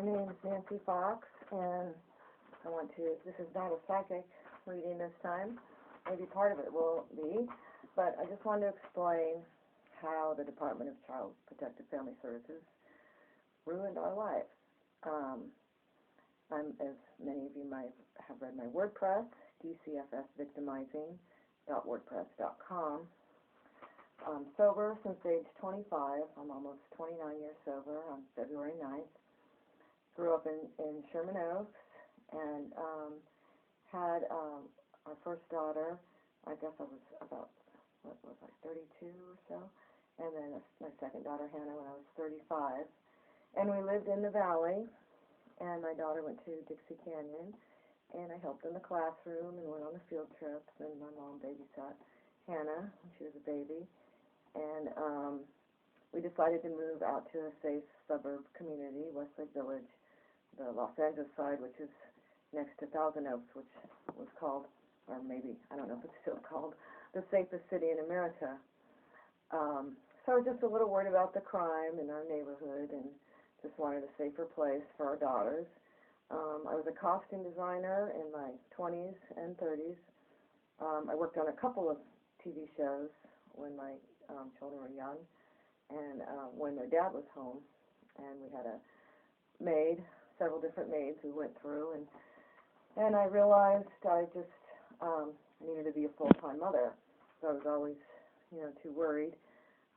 My name is Nancy Fox, and this is not a psychic reading this time. Maybe part of it will be, but I just wanted to explain how the Department of Child Protective Family Services ruined our lives. As many of you might have read my WordPress, Dcfs victimizing.wordpress.com. I'm sober since age 25. I'm almost 29 years sober on February 9th. Grew up in Sherman Oaks and had our first daughter. I guess I was about, 32 or so. And then my second daughter, Hannah, when I was 35. And we lived in the valley. And my daughter went to Dixie Canyon. And I helped in the classroom and went on the field trips. And my mom babysat Hannah when she was a baby. And we decided to move out to a safe suburb community, Westlake Village, the Los Angeles side, which is next to Thousand Oaks, which was called, or maybe, I don't know if it's still called, the safest city in America. So I was just a little worried about the crime in our neighborhood and just wanted a safer place for our daughters. I was a costume designer in my 20s and 30s. I worked on a couple of TV shows when my children were young, and when their dad was home, and we had a maid, several different maids who went through, and I realized I just needed to be a full-time mother. So I was always, too worried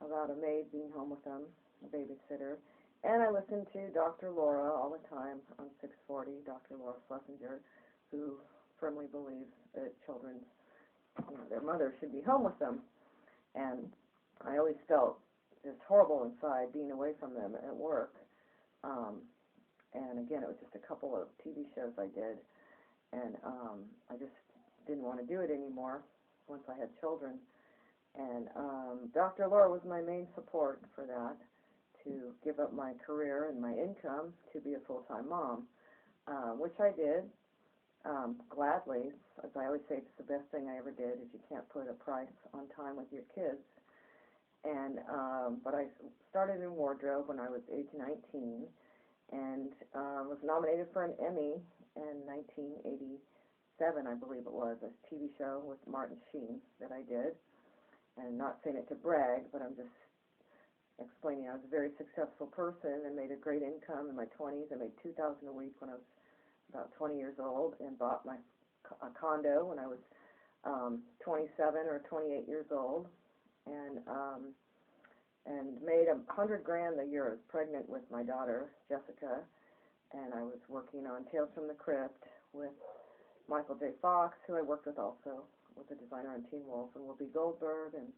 about a maid being home with them, a babysitter. And I listened to Dr. Laura all the time on 640, Dr. Laura Schlesinger, who firmly believes that children, their mother should be home with them. And I always felt just horrible inside being away from them at work. And again, it was just a couple of TV shows I did. And I just didn't want to do it anymore once I had children. And Dr. Laura was my main support for that, to give up my career and my income to be a full-time mom, which I did gladly. As I always say, it's the best thing I ever did, is you can't put a price on time with your kids. And but I started in wardrobe when I was age 19, and was nominated for an Emmy in 1987, I believe it was, a TV show with Martin Sheen that I did. And not saying it to brag, but I'm just explaining I was a very successful person and made a great income in my 20s. I made $2,000 a week when I was about 20 years old, and bought a condo when I was 27 or 28 years old, and made $100,000 a year. I was pregnant with my daughter Jessica, and I was working on Tales from the Crypt with Michael J. Fox, who I worked with also, was a designer on Teen Wolf, and Whoopi Goldberg, and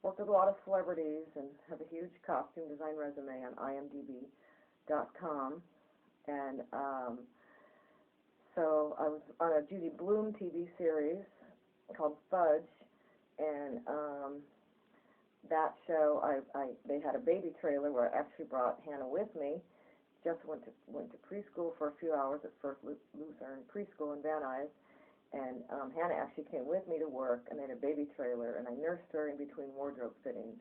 worked with a lot of celebrities, and have a huge costume design resume on imdb.com. And so I was on a Judy Blume TV series called Fudge, and that show, they had a baby trailer where I actually brought Hannah with me. Just went to preschool for a few hours at First Lutheran Preschool in Van Nuys, and Hannah actually came with me to work, and they had a baby trailer, and I nursed her in between wardrobe fittings.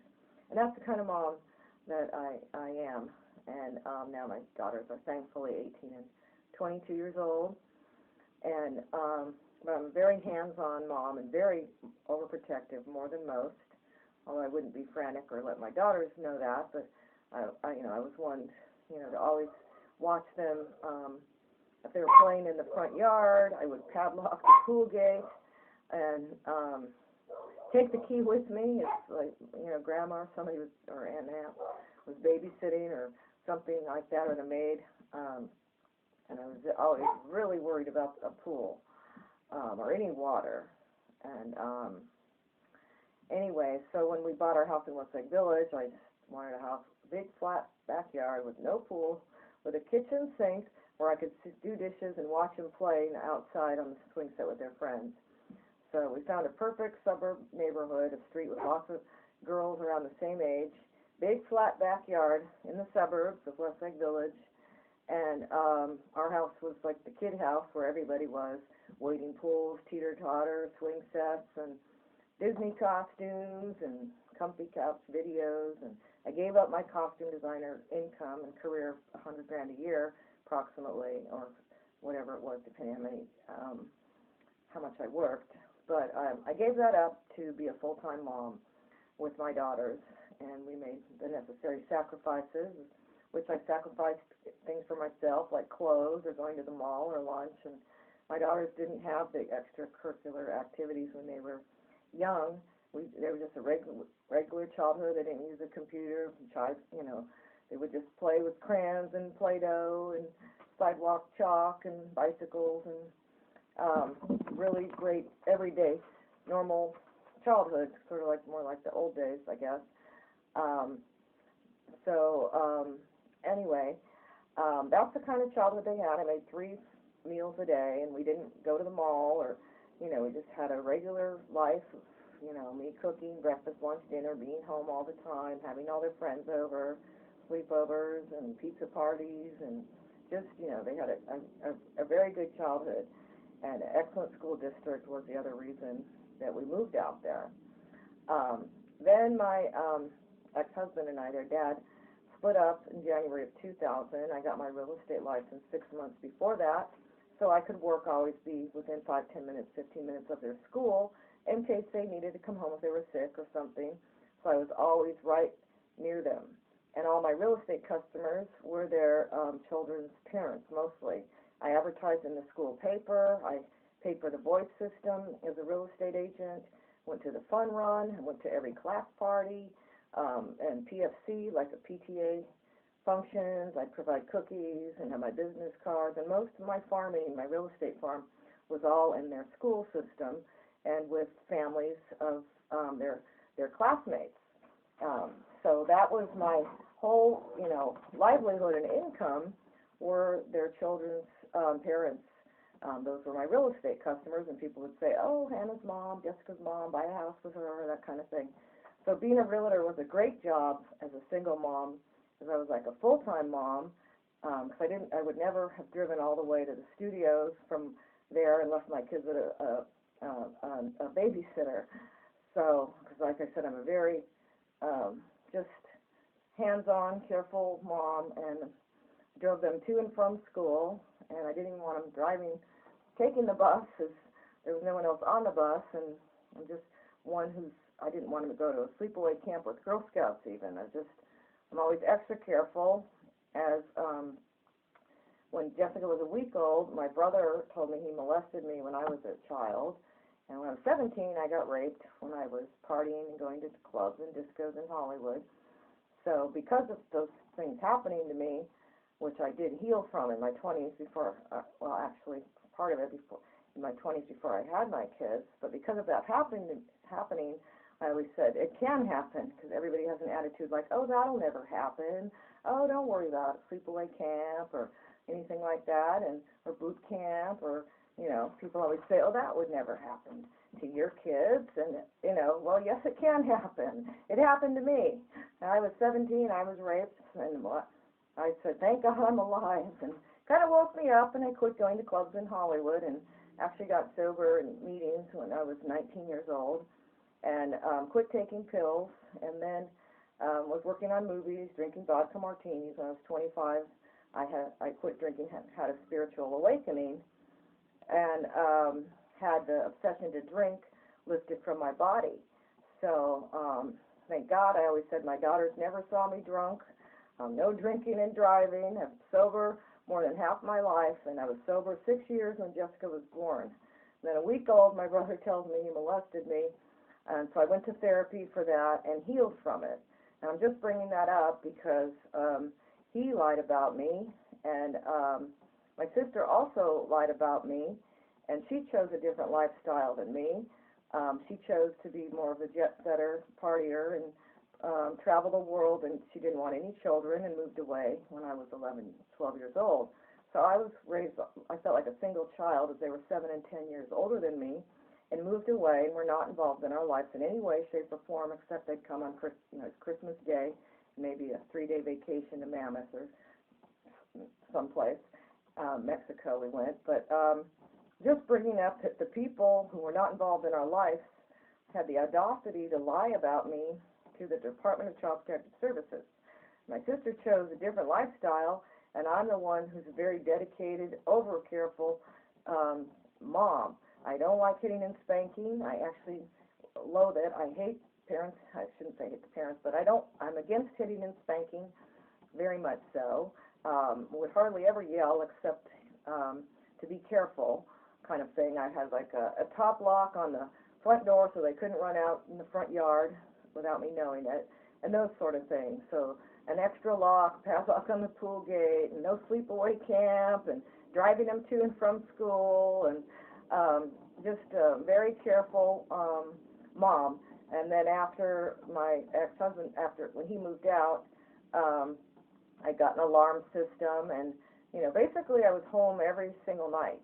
And that's the kind of mom that I am. And now my daughters are thankfully 18 and 22 years old. And but I'm a very hands-on mom and very overprotective, more than most. Although I wouldn't be frantic or let my daughters know that, but I was one, to always watch them. If they were playing in the front yard, I would padlock the pool gate and take the key with me. It's like, Grandma or somebody was, or Aunt was babysitting or something like that, or the maid. And I was always really worried about a pool or any water. And anyway, so when we bought our house in Westlake Village, I just wanted a house, big flat backyard with no pool, with a kitchen sink where I could do dishes and watch them play outside on the swing set with their friends. So we found a perfect suburb neighborhood, a street with lots of girls around the same age, big flat backyard in the suburbs of Westlake Village. And our house was like the kid house where everybody was, wading pools, teeter-totter, swing sets, and Disney costumes, and comfy couch videos. And I gave up my costume designer income and career, $100,000 a year, approximately, or whatever it was, depending on how much I worked. But I gave that up to be a full-time mom with my daughters, and we made the necessary sacrifices, which I sacrificed things for myself, like clothes or going to the mall or lunch. And my daughters didn't have the extracurricular activities when they were young. They were just a regular childhood. They didn't use a computer. They would just play with crayons and Play-Doh and sidewalk chalk and bicycles, and really great everyday normal childhood, sort of more like the old days, I guess. Anyway, that's the kind of childhood they had. I made 3 meals a day, and we didn't go to the mall, or we just had a regular life. Me cooking breakfast, lunch, dinner, being home all the time, having all their friends over, sleepovers and pizza parties, and just, they had a very good childhood. And an excellent school district was the other reason that we moved out there. Then my ex-husband and I, their dad, split up in January of 2000. I got my real estate license 6 months before that, so I could always be within 5, 10 minutes, 15 minutes of their school, in case they needed to come home if they were sick or something. So I was always right near them. And all my real estate customers were their children's parents, mostly. I advertised in the school paper. I paid for the voice system as a real estate agent, went to the fun run, went to every class party, and PFC, like a PTA functions. I'd provide cookies and have my business cards. And most of my farming, my real estate farm, was all in their school system and with families of their classmates. So that was my whole, livelihood and income were their children's parents. Those were my real estate customers, and people would say, "Oh, Hannah's mom, Jessica's mom, buy a house with her," that kind of thing. So being a realtor was a great job as a single mom, because I was like a full-time mom. Because I would never have driven all the way to the studios from there and left my kids at a babysitter. So, because like I said, I'm a very just hands-on, careful mom, and drove them to and from school, and I didn't even want them taking the bus, because there was no one else on the bus, and I'm just one I didn't want them to go to a sleepaway camp with Girl Scouts even. I'm always extra careful. As when Jessica was a week old, my brother told me he molested me when I was a child, and when I was 17, I got raped when I was partying and going to clubs and discos in Hollywood. So because of those things happening to me, which I did heal from in my 20s before, actually part of it in my 20s before I had my kids, but because of that happening, I always said, it can happen, because everybody has an attitude like, oh, that'll never happen, oh, don't worry about it, sleepaway camp or anything like that, or boot camp, or, people always say, oh, that would never happen to your kids, and, well, yes, it can happen. It happened to me. I was 17, I was raped, and I said, thank God I'm alive, and kind of woke me up, and I quit going to clubs in Hollywood, and actually got sober in meetings when I was 19 years old, and quit taking pills, and then was working on movies, drinking vodka martinis. When I was 25, I quit drinking, had a spiritual awakening, and had the obsession to drink lifted from my body. So thank God. I always said my daughters never saw me drunk. No drinking and driving. I'm sober more than half my life, and I was sober 6 years when Jessica was born. And then a week old, my brother tells me he molested me, and so I went to therapy for that and healed from it. And I'm just bringing that up because he lied about me, and my sister also lied about me, and she chose a different lifestyle than me. She chose to be more of a jet-setter, partier, and travel the world, and she didn't want any children and moved away when I was 11, 12 years old. So I was raised, I felt like a single child, as they were 7 and 10 years older than me, and moved away and were not involved in our lives in any way, shape, or form, except they'd come on Christmas Day, maybe a 3-day vacation to Mammoth or someplace. Mexico we went. But just bringing up that the people who were not involved in our lives had the audacity to lie about me to the Department of Child Protective Services. My sister chose a different lifestyle, and I'm the one who's a very dedicated, over-careful mom. I don't like hitting and spanking. I actually loathe it. I hate parents. I shouldn't say hate the parents, but I'm against hitting and spanking, very much so. Would hardly ever yell except to be careful, kind of thing. I had like a top lock on the front door so they couldn't run out in the front yard without me knowing it, and those sort of things. So an extra lock, padlock on the pool gate, and no sleepaway camp, and driving them to and from school, and just a very careful mom. And then after my ex-husband, when he moved out, I got an alarm system, and basically I was home every single night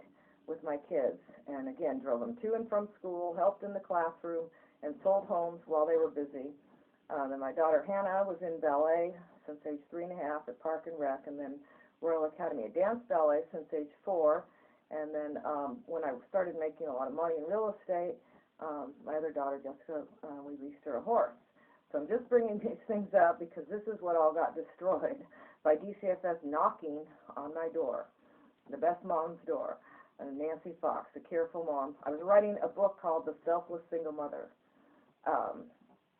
with my kids, and again drove them to and from school, helped in the classroom, and sold homes while they were busy. And my daughter Hannah was in ballet since age 3.5 at Park and Rec, and then Royal Academy of Dance Ballet since age 4. And then when I started making a lot of money in real estate, my other daughter Jessica, we leased her a horse. So I'm just bringing these things up because this is what all got destroyed by Dcfs knocking on my door, the best mom's door. Nancy Fox, a careful mom. I was writing a book called The Selfless Single Mother,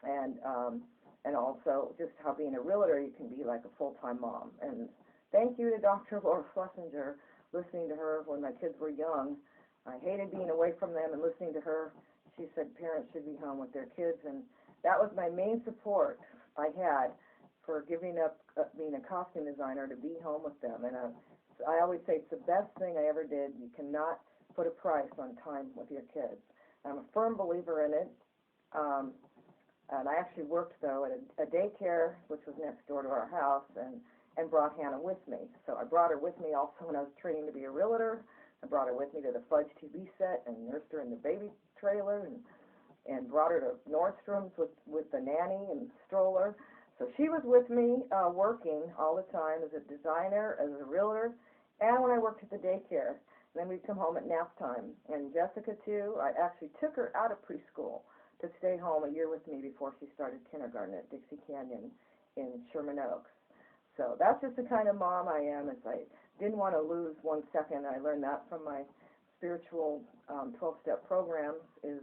and also just how being a realtor you can be like a full-time mom. And thank you to Dr. Laura Schlesinger, listening to her when my kids were young. I hated being away from them and listening to her. She said parents should be home with their kids, and that was my main support I had for giving up being a costume designer to be home with them. And I always say it's the best thing I ever did. You cannot put a price on time with your kids. I'm a firm believer in it. And I actually worked, though, at a daycare, which was next door to our house, and brought Hannah with me. So I brought her with me also when I was training to be a realtor. I brought her with me to the Fudge TV set and nursed her in the baby trailer, and brought her to Nordstrom's with the nanny and stroller. So she was with me working all the time as a designer, as a realtor, and when I worked at the daycare. And then we'd come home at nap time. And Jessica, too, I actually took her out of preschool to stay home a year with me before she started kindergarten at Dixie Canyon in Sherman Oaks. So that's just the kind of mom I am. Is I didn't want to lose 1 second. I learned that from my spiritual 12-step programs, is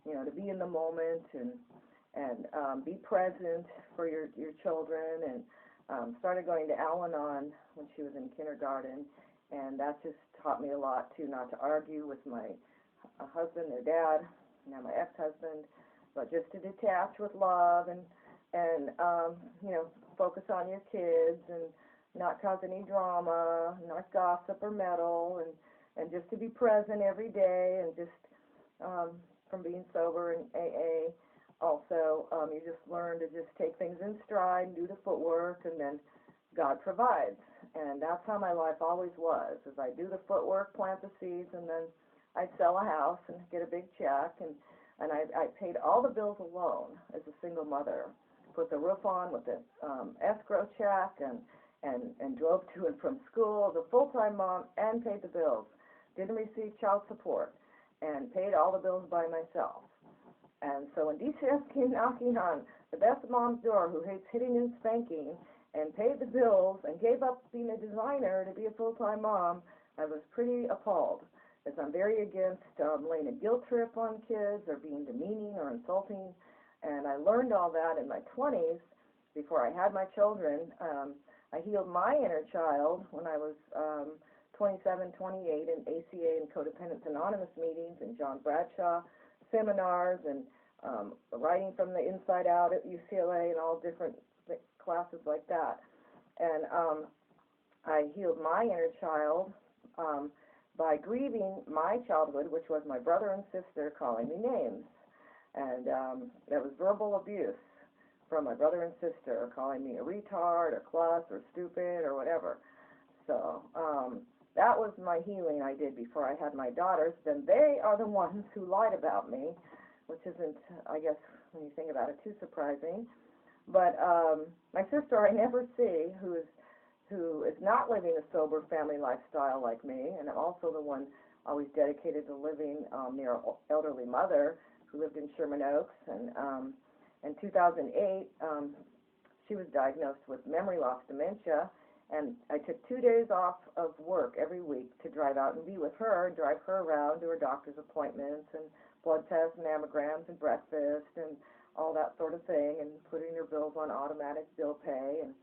to be in the moment and be present for your children, and started going to Al-Anon when she was in kindergarten, and that just taught me a lot too, not to argue with my husband or dad, now my ex-husband, but just to detach with love and focus on your kids and not cause any drama, not gossip or meddle, and just to be present every day, and just from being sober in AA. Also, you just learn to just take things in stride, do the footwork, and then God provides. And that's how my life always was, is I do the footwork, plant the seeds, and then I'd sell a house and get a big check. And I paid all the bills alone as a single mother. Put the roof on with the escrow check, and drove to and from school as a full-time mom and paid the bills. Didn't receive child support and paid all the bills by myself. And so when DCFs came knocking on the best mom's door, who hates hitting and spanking, and paid the bills and gave up being a designer to be a full-time mom, I was pretty appalled, as I'm very against laying a guilt trip on kids or being demeaning or insulting. And I learned all that in my 20s before I had my children. I healed my inner child when I was 27, 28 in ACA and Codependence Anonymous meetings and John Bradshaw seminars, and writing from the inside out at UCLA and all different classes like that. And I healed my inner child by grieving my childhood, which was my brother and sister calling me names. And that was verbal abuse from my brother and sister, calling me a retard or klutz or stupid or whatever. So that was my healing I did before I had my daughters. Then they are the ones who lied about me, which isn't, I guess, when you think about it, too surprising. But my sister I never see, who is not living a sober family lifestyle like me, and I'm also the one always dedicated to living near an elderly mother who lived in Sherman Oaks. And in 2008, she was diagnosed with memory loss dementia, And I took 2 days off of work every week to drive out and be with her, and drive her around to her doctor's appointments and blood tests, mammograms, and breakfast, and all that sort of thing, and putting her bills on automatic bill pay. And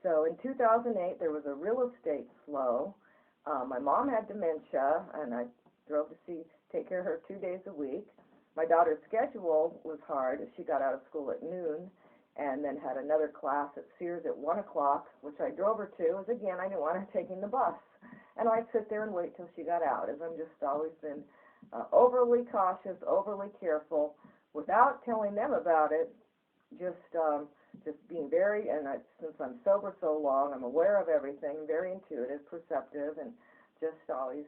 so in 2008, there was a real estate flow. My mom had dementia, and I drove to take care of her 2 days a week. My daughter's schedule was hard as she got out of school at noon and then had another class at Sears at 1 o'clock, which I drove her to, as again, I didn't want her taking the bus. And I'd sit there and wait till she got out, as I'm just always been overly cautious, overly careful, without telling them about it, just being very, since I'm sober so long, I'm aware of everything, very intuitive, perceptive, and just always,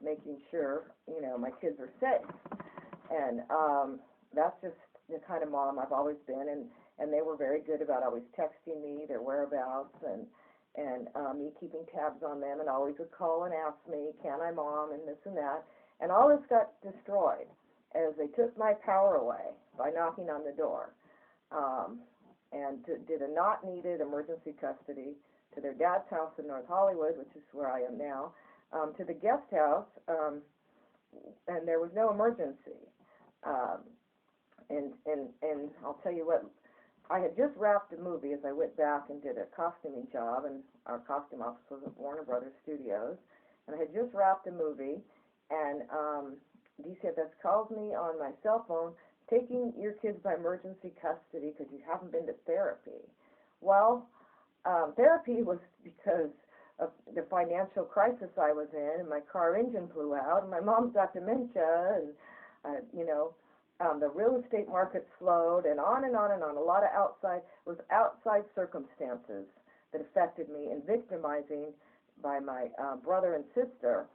making sure, my kids are safe. And that's just the kind of mom I've always been, and they were very good about always texting me their whereabouts and me keeping tabs on them, and always would call and ask me, can I, Mom, and this and that. And all this got destroyed as they took my power away by knocking on the door, and did a not needed emergency custody to their dad's house in North Hollywood, which is where I am now, to the guest house, and there was no emergency. And I'll tell you what, I had just wrapped a movie as I went back and did a costuming job, and our costume office was at Warner Brothers Studios, and I had just wrapped a movie, and Dcfs calls me on my cell phone, taking your kids by emergency custody because you haven't been to therapy. Well, therapy was because of the financial crisis I was in, and my car engine blew out, and my mom's got dementia, and the real estate market slowed, and on and on and on. A lot of outside circumstances that affected me, and victimizing by my brother and sister,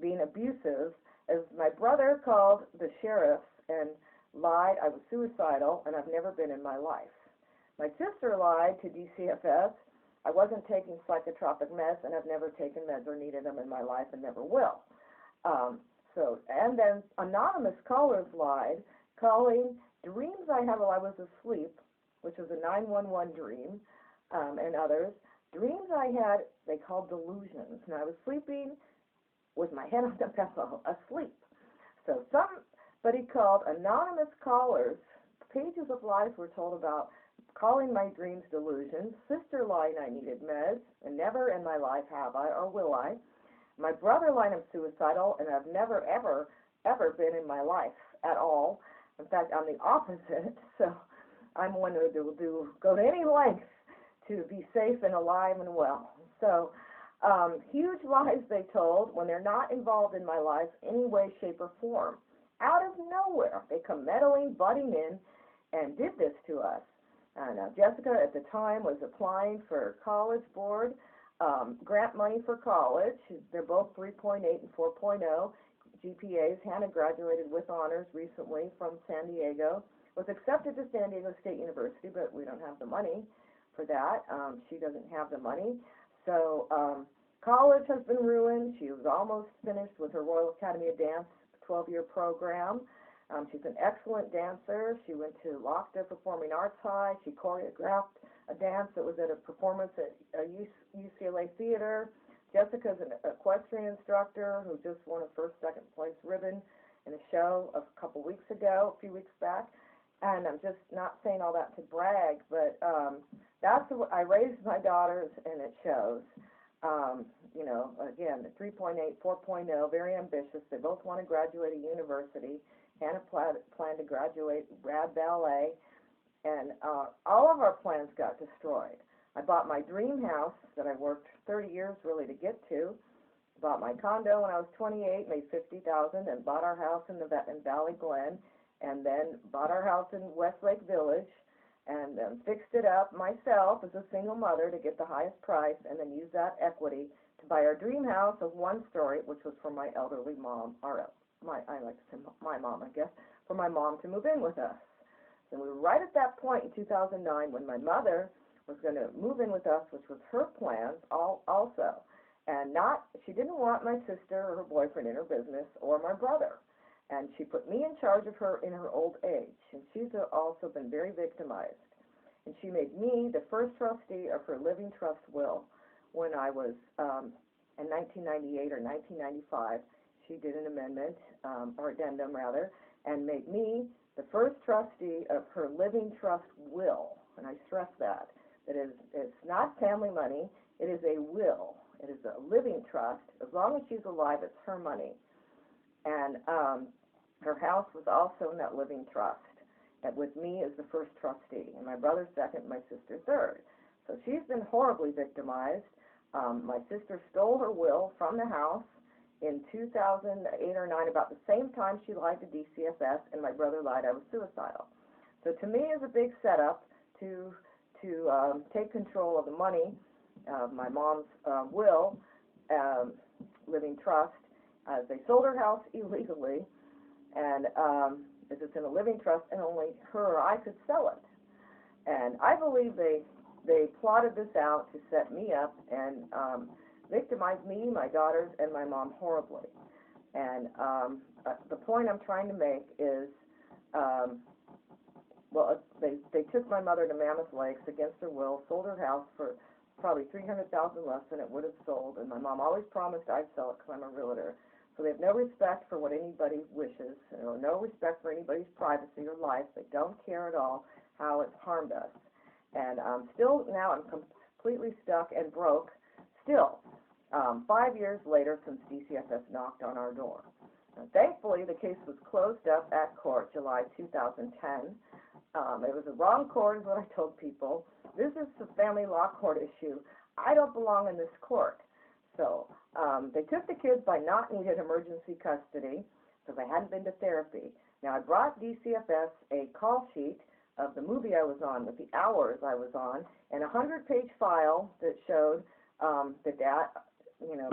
being abusive, as my brother called the sheriffs and lied I was suicidal and I've never been in my life. My sister lied to Dcfs. I wasn't taking psychotropic meds, and I've never taken meds or needed them in my life and never will. And then anonymous callers lied, calling dreams I had while I was asleep, which was a 911 dream, and others. Dreams I had, they called delusions, and I was sleeping with my head on the pillow, asleep. So somebody called anonymous callers, pages of lies were told about calling my dreams delusions, sister lying I needed meds, and never in my life have I or will I. My brother lying I'm suicidal, and I've never, ever, ever been in my life at all. In fact, I'm the opposite, so I'm one who will go to any length to be safe and alive and well. So huge lies they told when they're not involved in my life any way, shape, or form. Out of nowhere, they come meddling, butting in, and did this to us. And Jessica at the time was applying for college board, grant money for college. They're both 3.8 and 4.0 GPAs. Hannah graduated with honors recently from San Diego, was accepted to San Diego State University, but we don't have the money for that. She doesn't have the money. So college has been ruined. She was almost finished with her Royal Academy of Dance 12-year program. She's an excellent dancer. She went to Lochner Performing Arts High. She choreographed a dance that was at a performance at UCLA Theater. Jessica's an equestrian instructor who just won a first, second place ribbon in a show a few weeks back. And I'm just not saying all that to brag, but that's the way I raised my daughters, and it shows. Again, 3.8, 4.0, very ambitious. They both want to graduate a university. Hannah planned to graduate rad ballet, and all of our plans got destroyed. I bought my dream house that I worked 30 years really to get to. Bought my condo when I was 28, made $50,000, and bought our house in Valley Glen, and then bought our house in Westlake Village, and fixed it up myself as a single mother to get the highest price, and then used that equity to buy our dream house of 1 story, which was for my elderly mom, I like to say my mom, I guess, for my mom to move in with us. And we were right at that point in 2009 when my mother was going to move in with us, which was her plans also. And she didn't want my sister or her boyfriend in her business or my brother. And she put me in charge of her in her old age. And she's also been very victimized. And she made me the first trustee of her living trust will. when I was in 1998 or 1995, she did an amendment, or addendum rather, and made me the first trustee of her living trust will. And I stress that. It's not family money, it is a will. It is a living trust. As long as she's alive, it's her money. And her house was also in that living trust, and with me as the first trustee, and my brother second, my sister third. So she's been horribly victimized. My sister stole her will from the house in 2008 or 9, about the same time she lied to Dcfs, and my brother lied I was suicidal. So to me, it's a big setup to take control of the money, my mom's will, living trust. They sold her house illegally, and it's in a living trust, and only her or I could sell it. And I believe they plotted this out to set me up and victimize me, my daughters, and my mom horribly. And the point I'm trying to make is, well, they took my mother to Mammoth Lakes against her will, sold her house for probably $300,000 less than it would have sold, and my mom always promised I'd sell it because I'm a realtor. So they have no respect for what anybody wishes, or no respect for anybody's privacy or life. They don't care at all how it's harmed us. And still now I'm completely stuck and broke, still, 5 years later since Dcfs knocked on our door. Now, thankfully, the case was closed up at court July 2010. It was the wrong court is what I told people. This is a family law court issue. I don't belong in this court. So they took the kids by not needed emergency custody because I hadn't been to therapy. Now, I brought Dcfs a call sheet of the movie I was on with the hours I was on, and a 100-page file that showed the dad,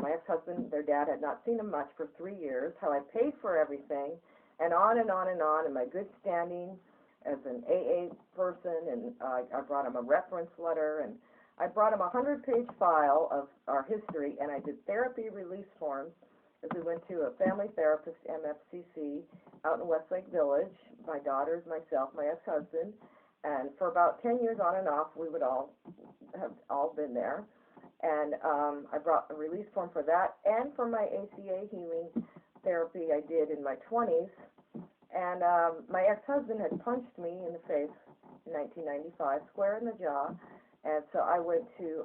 my ex-husband, their dad had not seen him much for 3 years, how I paid for everything, and on and on and on, and my good standing as an AA person, and I brought him a reference letter, and I brought him a 100-page file of our history, and I did therapy release forms as we went to a family therapist, MFCC, out in Westlake Village, my daughters, myself, my ex-husband, and for about 10 years on and off, we would all have all been there. And I brought a release form for that and for my ACA healing therapy I did in my 20s. And my ex-husband had punched me in the face in 1995, square in the jaw. And so I went to,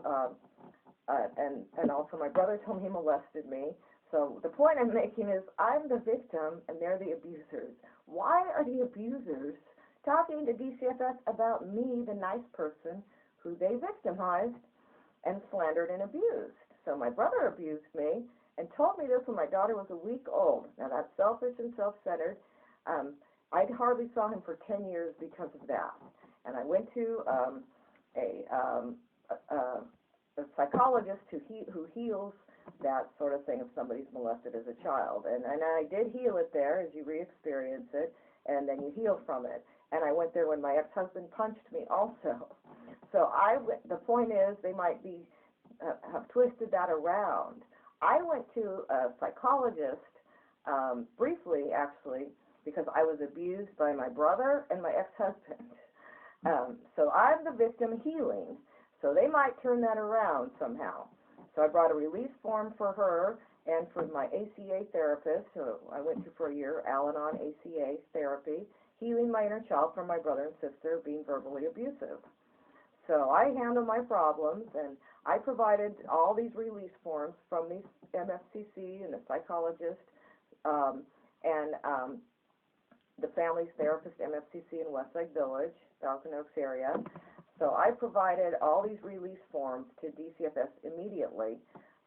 and also my brother told me he molested me. So the point I'm making is I'm the victim and they're the abusers. Why are the abusers talking to Dcfs about me, the nice person, who they victimized and slandered and abused? So my brother abused me and told me this when my daughter was a week old. Now that's selfish and self-centered. I hardly saw him for 10 years because of that. And I went to a psychologist who heals that sort of thing if somebody's molested as a child. And I did heal it there as you re-experience it, and then you heal from it. And I went there when my ex-husband punched me also. So the point is they might be have twisted that around. I went to a psychologist briefly, actually, because I was abused by my brother and my ex-husband. So I'm the victim healing. So they might turn that around somehow. So I brought a release form for her and for my ACA therapist, who I went to for a year, Al-Anon ACA therapy, healing my inner child from my brother and sister being verbally abusive. So I handle my problems, and I provided all these release forms from the MFCC and the psychologist and the family's therapist, MFCC in Westlake Village, Thousand Oaks area. So I provided all these release forms to Dcfs immediately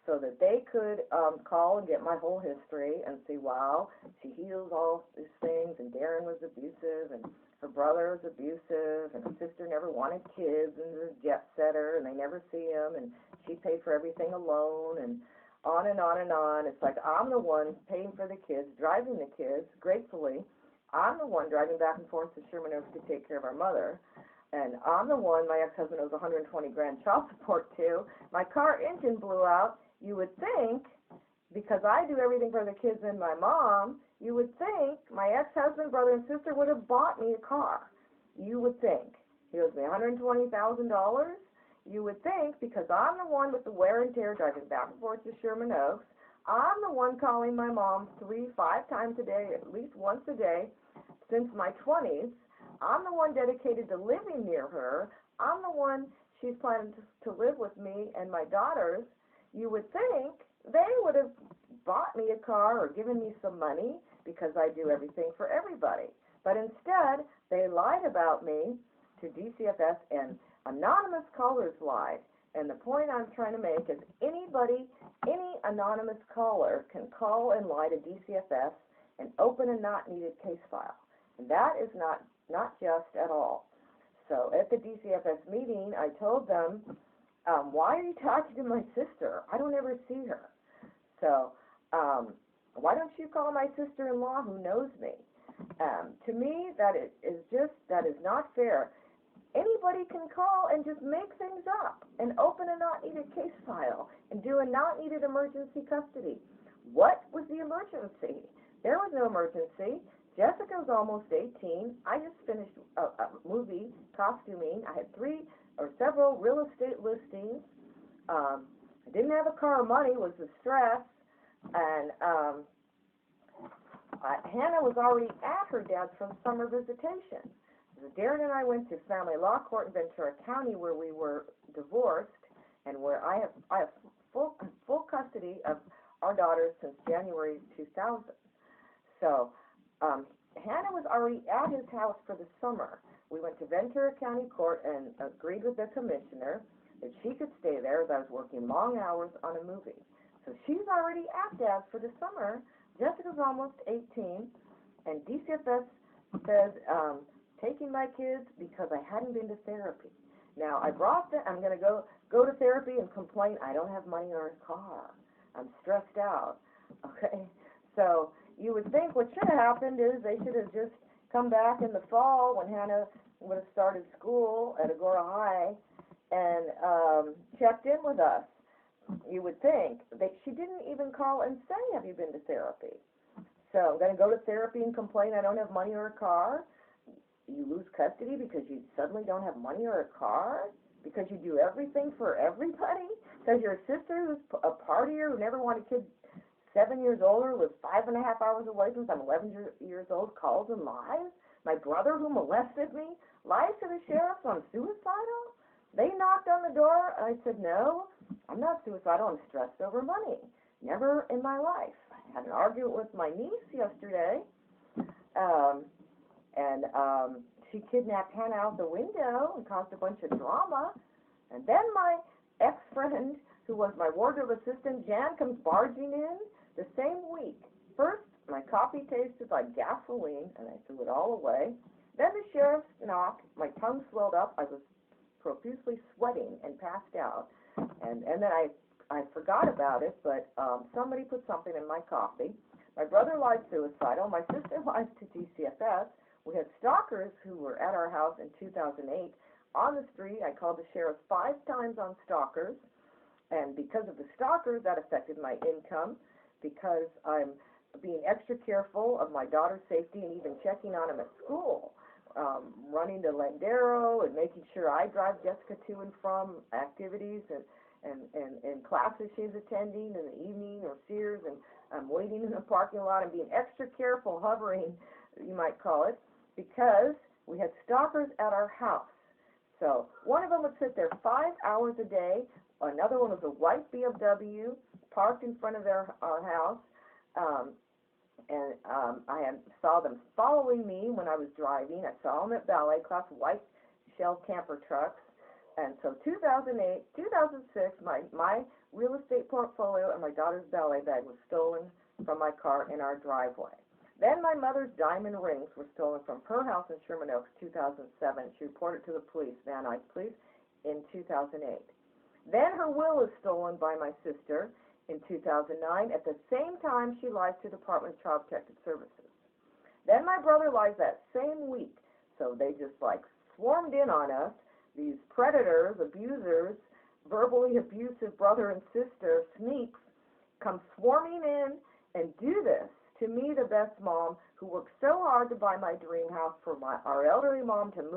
so that they could call and get my whole history and see, wow, she heals all these things, and Darren was abusive, and her brother was abusive, and her sister never wanted kids, and was a jet setter, and they never see him, and she paid for everything alone, and on and on and on. It's like I'm the one paying for the kids, driving the kids, gratefully. I'm the one driving back and forth to Sherman Oaks to take care of our mother. And I'm the one my ex-husband owes 120 grand child support to. My car engine blew out. You would think, because I do everything for the kids and my mom, you would think my ex-husband, brother, and sister would have bought me a car. You would think. He owes me $120,000. you would think, because I'm the one with the wear and tear driving back and forth to Sherman Oaks, I'm the one calling my mom 3-5 times a day, at least once a day, since my 20s. I'm the one dedicated to living near her. I'm the one she's planning to live with me and my daughters. You would think they would have bought me a car or given me some money because I do everything for everybody. But instead, they lied about me to Dcfs, and anonymous callers lied. And the point I'm trying to make is anybody, any anonymous caller can call and lie to Dcfs and open a not needed case file. And that is not just at all. So at the Dcfs meeting, I told them, why are you talking to my sister? I don't ever see her. So why don't you call my sister-in-law who knows me? To me, that is not fair. Anybody can call and just make things up and open a not needed case file and do a not needed emergency custody. What was the emergency? There was no emergency. Jessica was almost 18. I just finished a movie costuming. I had several real estate listings. I didn't have a car or money, was the stress. And Hannah was already at her dad's from summer visitation. Darren and I went to family law court in Ventura County where we were divorced and where I have full custody of our daughters since January 2000. So Hannah was already at his house for the summer. We went to Ventura County Court and agreed with the commissioner that she could stay there as I was working long hours on a movie. So she's already at Dad's for the summer. Jessica's almost 18, and Dcfs says taking my kids because I hadn't been to therapy. Now I'm going to go to therapy and complain I don't have money or a car. I'm stressed out. Okay, so you would think what should have happened is they should have just come back in the fall when Hannah would have started school at Agora High and checked in with us. You would think that she didn't even call and say, have you been to therapy? So I'm going to go to therapy and complain I don't have money or a car. You lose custody because you suddenly don't have money or a car? Because you do everything for everybody? Because your sister who's a partier who never wanted kids 7 years older, lives 5.5 hours away since I'm 11 years old, calls and lies? My brother who molested me lies to the sheriff I'm suicidal? They knocked on the door and I said, no, I'm not suicidal, I'm stressed over money. Never in my life. I had an argument with my niece yesterday, and she kidnapped Hannah out the window and caused a bunch of drama. And then my ex-friend, who was my wardrobe assistant, Jan, comes barging in the same week. First, my coffee tasted like gasoline, and I threw it all away. Then the sheriff's knock, my tongue swelled up, I was profusely sweating and passed out. And then I forgot about it, but somebody put something in my coffee. My brother lied suicidal. My sister lies to Dcfs. We had stalkers who were at our house in 2008 on the street. I called the sheriff 5 times on stalkers, and because of the stalkers, that affected my income because I'm being extra careful of my daughter's safety and even checking on them at school. Running to Lendero and making sure I drive Jessica to and from activities and classes she's attending in the evening or Sears, and I'm waiting in the parking lot and being extra careful, hovering, you might call it, because we had stalkers at our house. So one of them would sit there 5 hours a day. Another one was a white BMW parked in front of our house. I saw them following me when I was driving. I saw them at ballet class, white shell camper trucks. And so 2008, 2006, my real estate portfolio and my daughter's ballet bag was stolen from my car in our driveway. Then my mother's diamond rings were stolen from her house in Sherman Oaks, 2007. She reported to the police, Van Nuys Police, in 2008. Then her will is stolen by my sister in 2009. At the same time, she lies to the Department of Child Protective Services. Then my brother lies that same week. So they just like swarmed in on us, these predators, abusers, verbally abusive brother and sister sneaks come swarming in and do this to me, the best mom, who worked so hard to buy my dream house for our elderly mom to move